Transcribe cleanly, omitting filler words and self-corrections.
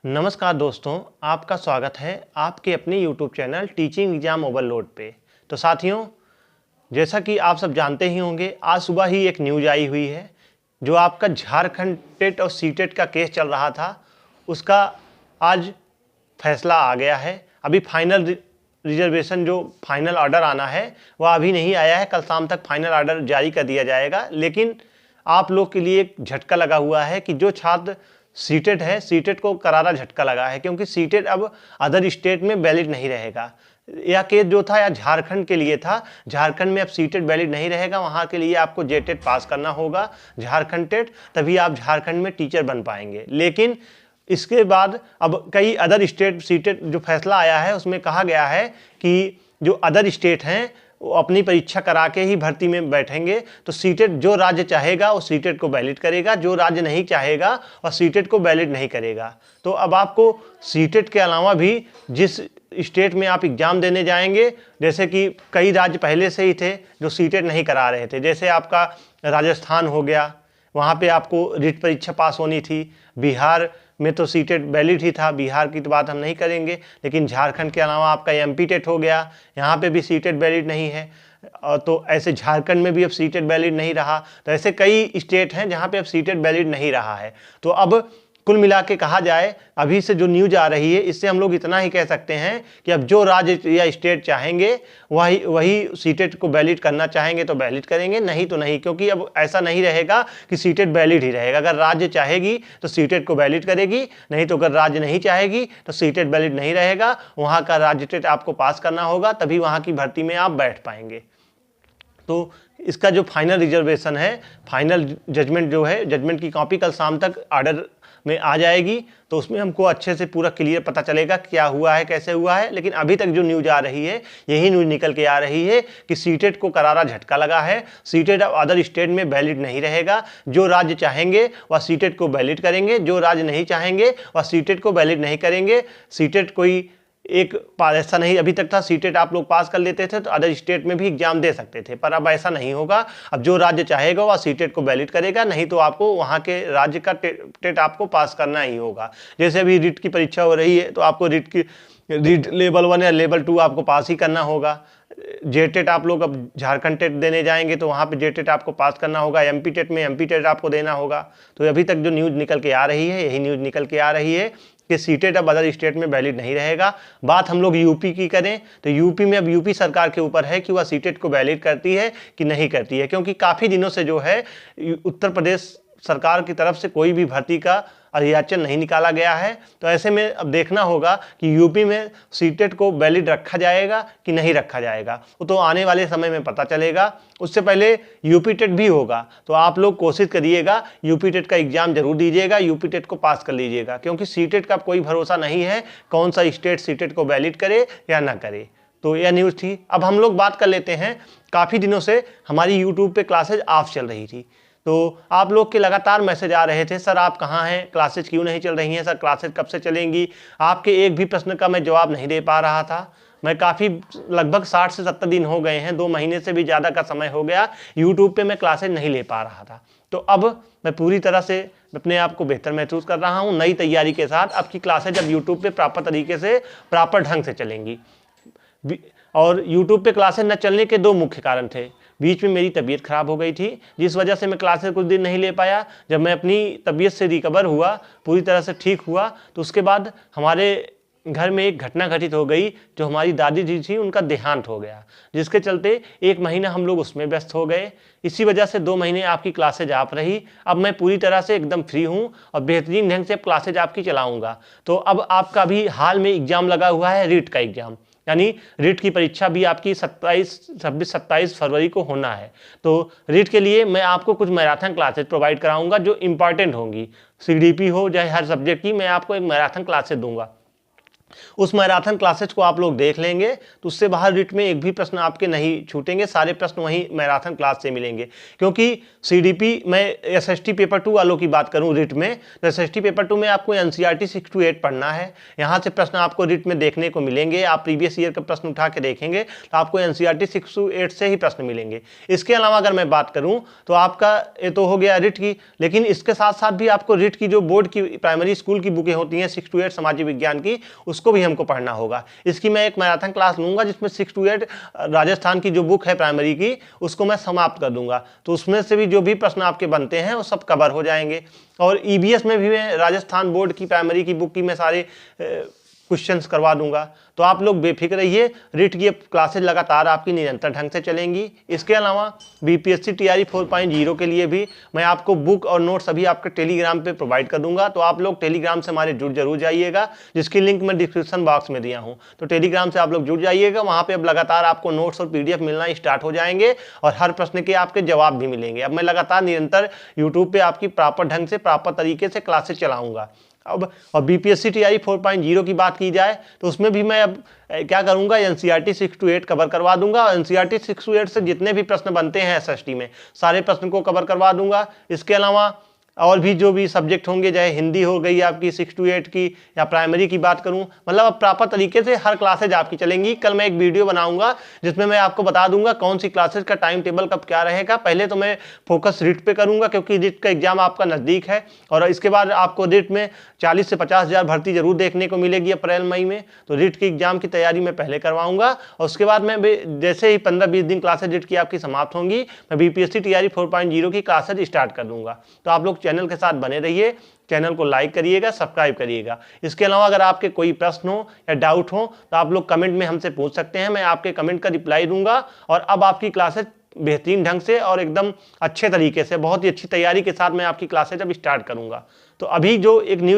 नमस्कार दोस्तों, आपका स्वागत है आपके अपने YouTube channel teaching exam overload पे। तो साथियों, जैसा कि आप सब जानते ही होंगे, आज सुबह ही एक न्यूज़ आई हुई है। जो आपका झारखंड टेट और सीटेट का केस चल रहा था, उसका आज फैसला आ गया है। अभी फाइनल रिजर्वेशन जो फाइनल ऑर्डर आना है वह अभी नहीं आया है। कल शाम तक फाइनल ऑर्डर जारी कर दिया जाएगा। लेकिन आप लोग के लिए एक झटका लगा हुआ है कि जो छात्र सीटेट है, सीटेट को करारा झटका लगा है, क्योंकि सीटेट अब अदर स्टेट में वैलिड नहीं रहेगा। यह केस जो था यह झारखंड के लिए था। झारखंड में अब सीटेट वैलिड नहीं रहेगा। वहाँ के लिए आपको जेटेट पास करना होगा, झारखंड टेट, तभी आप झारखंड में टीचर बन पाएंगे। लेकिन इसके बाद अब कई अदर स्टेट सीटेट जो फैसला आया है उसमें कहा गया है कि जो अदर स्टेट हैं वो अपनी परीक्षा करा के ही भर्ती में बैठेंगे। तो सीटेट जो राज्य चाहेगा वो सीटेट को वैलिड करेगा, जो राज्य नहीं चाहेगा वह सीटेट को वैलिड नहीं करेगा। तो अब आपको सीटेट के अलावा भी जिस स्टेट में आप एग्ज़ाम देने जाएंगे, जैसे कि कई राज्य पहले से ही थे जो सीटेट नहीं करा रहे थे, जैसे आपका राजस्थान हो गया, वहाँ पे आपको रिट परीक्षा पास होनी थी। बिहार में तो सीटेट वैलिड ही था, बिहार की तो बात हम नहीं करेंगे। लेकिन झारखंड के अलावा आपका एमपी टेट हो गया, यहाँ पे भी सीटेट वैलिड नहीं है। तो ऐसे झारखंड में भी अब सीटेट वैलिड नहीं रहा। तो ऐसे कई स्टेट हैं जहाँ पे अब सीटेट वैलिड नहीं रहा है। तो अब कुल मिला के कहा जाए, अभी से जो न्यूज आ रही है, इससे हम लोग इतना ही कह सकते हैं कि अब जो राज्य या स्टेट चाहेंगे वही सीटेट को वैलिड करना चाहेंगे तो वैलिड करेंगे, नहीं तो नहीं। क्योंकि अब ऐसा नहीं रहेगा कि सीटेट वैलिड ही रहेगा। अगर राज्य चाहेगी तो सीटेट को वैलिड करेगी, नहीं तो अगर राज्य नहीं चाहेगी तो सीटेट वैलिड नहीं रहेगा। वहाँ का राज्य टेट आपको पास करना होगा, तभी वहाँ की भर्ती में आप बैठ पाएंगे। तो इसका जो फाइनल रिजर्वेशन है, फाइनल जजमेंट जो है, जजमेंट की कॉपी कल शाम तक ऑर्डर में आ जाएगी। तो उसमें हमको अच्छे से पूरा क्लियर पता चलेगा क्या हुआ है, कैसे हुआ है। लेकिन अभी तक जो न्यूज़ आ रही है, यही न्यूज़ निकल के आ रही है कि सीटेट को करारा झटका लगा है। सीटेट अब अदर स्टेट में वैलिड नहीं रहेगा। जो राज्य चाहेंगे वह सीटेट को वैलिड करेंगे, जो राज्य नहीं चाहेंगे वह सीटेट को वैलिड नहीं करेंगे। सीटेट कोई एक ऐसा नहीं अभी तक था, सीटेट आप लोग पास कर लेते थे तो अदर स्टेट में भी एग्जाम दे सकते थे, पर अब ऐसा नहीं होगा। अब जो राज्य चाहेगा वह सीटेट को वैलिड करेगा, नहीं तो आपको वहाँ के राज्य का टेट आपको पास करना ही होगा। जैसे अभी रिट की परीक्षा हो रही है तो आपको रिट लेवल 1 या लेवल 2 आपको पास ही करना होगा। जेटेट आप लोग अब झारखंड टेट देने जाएंगे तो वहाँ पे जेटेट आपको पास करना होगा। एमपी टेट में एमपी टेट आपको देना होगा। तो अभी तक जो न्यूज़ निकल के आ रही है, यही न्यूज़ निकल के आ रही है कि सीटेट अब अदर स्टेट में वैलिड नहीं रहेगा। बात हम लोग यूपी की करें तो यूपी में अब यूपी सरकार के ऊपर है कि वह सीटेट को वैलिड करती है कि नहीं करती है। क्योंकि काफ़ी दिनों से जो है उत्तर प्रदेश सरकार की तरफ से कोई भी भर्ती का अधियाचन नहीं निकाला गया है। तो ऐसे में अब देखना होगा कि यूपी में सीटेट को वैलिड रखा जाएगा कि नहीं रखा जाएगा। वो तो आने वाले समय में पता चलेगा। उससे पहले यूपी टेट भी होगा, तो आप लोग कोशिश करिएगा यूपी टेट का एग्जाम जरूर दीजिएगा, यूपी टेट को पास कर लीजिएगा। क्योंकि सीटेट का कोई भरोसा नहीं है कौन सा स्टेट सीटेट को वैलिड करे या ना करे। तो यह न्यूज़ थी। अब हम लोग बात कर लेते हैं, काफ़ी दिनों से हमारी यूट्यूब पे क्लासेज ऑफ चल रही थी। तो आप लोग के लगातार मैसेज आ रहे थे, सर आप कहाँ हैं, क्लासेज क्यों नहीं चल रही हैं, सर क्लासेज कब से चलेंगी। आपके एक भी प्रश्न का मैं जवाब नहीं दे पा रहा था। मैं काफ़ी लगभग 60 से 70 दिन हो गए हैं, 2 महीने से भी ज़्यादा का समय हो गया, यूट्यूब पे मैं क्लासेज नहीं ले पा रहा था। तो अब मैं पूरी तरह से अपने आप को बेहतर महसूस कर रहा हूँ। नई तैयारी के साथ अब की क्लासेज अब यूट्यूब पे प्रॉपर तरीके से, प्रॉपर ढंग से चलेंगी। और यूट्यूब पे क्लासेज न चलने के 2 मुख्य कारण थे। बीच में मेरी तबीयत खराब हो गई थी, जिस वजह से मैं क्लासेस कुछ दिन नहीं ले पाया। जब मैं अपनी तबीयत से रिकवर हुआ, पूरी तरह से ठीक हुआ, तो उसके बाद हमारे घर में एक घटना घटित हो गई। जो हमारी दादी जी थी उनका देहांत हो गया, जिसके चलते 1 महीना हम लोग उसमें व्यस्त हो गए। इसी वजह से 2 महीने आपकी क्लासेज आप रही। अब मैं पूरी तरह से एकदम फ्री हूँ और बेहतरीन ढंग से क्लासेज आपकी चलाऊँगा। तो अब आपका भी हाल में एग्ज़ाम लगा हुआ है, रीट का एग्ज़ाम, यानी रीट की परीक्षा भी आपकी 26-27 फरवरी को होना है। तो रीट के लिए मैं आपको कुछ मैराथन क्लासेस प्रोवाइड कराऊंगा जो इंपॉर्टेंट होंगी। सीडीपी हो चाहे हर सब्जेक्ट की, मैं आपको एक मैराथन क्लासेस दूंगा। उस मैराथन क्लासेज को आप लोग देख लेंगे तो उससे बाहर रिट में एक भी प्रश्न आपके नहीं छूटेंगे, सारे प्रश्न वहीं मैराथन क्लास से मिलेंगे। क्योंकि सीडीपी मैं एसएसटी पेपर 2 वालों की बात करूं रिट में, तो एसएसटी पेपर 2 में आपको एनसीईआरटी 6 to 8 पढ़ना है। यहाँ से प्रश्न आपको रिट में देखने को मिलेंगे। आप प्रीवियस ईयर का प्रश्न उठा के देखेंगे तो आपको एनसीईआरटी 6 to 8 से ही प्रश्न मिलेंगे। इसके अलावा अगर मैं बात करूँ तो आपका ये तो हो गया रिट की, लेकिन इसके साथ साथ भी आपको रिट की जो बोर्ड की प्राइमरी स्कूल की बुकें होती हैं 6 to 8 सामाजिक विज्ञान की, उसको भी हमको पढ़ना होगा। इसकी मैं एक मैराथन क्लास लूंगा जिसमें 6 to 8 राजस्थान की जो बुक है प्राइमरी की उसको मैं समाप्त कर दूंगा, तो उसमें से भी जो भी प्रश्न आपके बनते हैं वो सब कवर हो जाएंगे। और ईबीएस में भी मैं राजस्थान बोर्ड की प्राइमरी की बुक की मैं सारे क्वेश्चंस करवा दूंगा। तो आप लोग बेफिक्र रहिए, रिट की क्लासेज लगातार आपकी निरंतर ढंग से चलेंगी। इसके अलावा बीपीएससी टीआरई 4.0 के लिए भी मैं आपको बुक और नोट्स अभी आपके टेलीग्राम पे प्रोवाइड कर दूंगा, तो आप लोग टेलीग्राम से हमारे जुड़ जरूर जाइएगा, जिसकी लिंक मैं डिस्क्रिप्शन बॉक्स में दिया हूँ। तो टेलीग्राम से आप लोग जुड़ जाइएगा, वहाँ पर अब लगातार आपको नोट्स और पीडीएफ मिलना स्टार्ट हो जाएंगे और हर प्रश्न के आपके जवाब भी मिलेंगे। अब मैं लगातार निरंतर यूट्यूब पर आपकी प्रॉपर ढंग से प्रॉपर तरीके से क्लासेज चलाऊँगा। अब और बीपीएससी टीआरई 4.0 की बात की जाए तो उसमें भी मैं अब क्या करूंगा, एनसीईआरटी 6 to 8 कवर करवा दूंगा। और एनसीईआरटी 6 to 8 से जितने भी प्रश्न बनते हैं एसएसटी में सारे प्रश्न को कवर करवा दूंगा। इसके अलावा और भी जो भी सब्जेक्ट होंगे, चाहे हिंदी हो गई आपकी 6 to 8 की या प्राइमरी की बात करूं, मतलब अब प्रॉपर तरीके से हर क्लासेज आपकी चलेंगी। कल मैं एक वीडियो बनाऊंगा जिसमें मैं आपको बता दूंगा कौन सी क्लासेज का टाइम टेबल कब क्या रहेगा। पहले तो मैं फोकस रिट पे करूंगा क्योंकि रिट का एग्जाम आपका नज़दीक है, और इसके बाद आपको रिट में 40 से 50 हज़ार भर्ती जरूर देखने को मिलेगी अप्रैल मई में। तो रिट की एग्जाम की तैयारी मैं पहले करवाऊंगा और उसके बाद मैं जैसे ही 15-20 दिन क्लासेज रिट की आपकी समाप्त होंगी, मैं बीपीएससी टीआरई 4.0 की क्लासेज स्टार्ट कर दूंगा। तो आप लोग चैनल के साथ बने रहिए, चैनल को लाइक करिएगा, सब्सक्राइब करिएगा। इसके अलावा अगर आपके कोई प्रश्न हो या डाउट हो तो आप लोग कमेंट में हमसे पूछ सकते हैं, मैं आपके कमेंट का रिप्लाई दूंगा। और अब आपकी क्लासेज बेहतरीन ढंग से और एकदम अच्छे तरीके से, बहुत ही अच्छी तैयारी के साथ मैं आपकी क्लासेज अब स्टार्ट करूंगा। तो अभी जो एक न्यू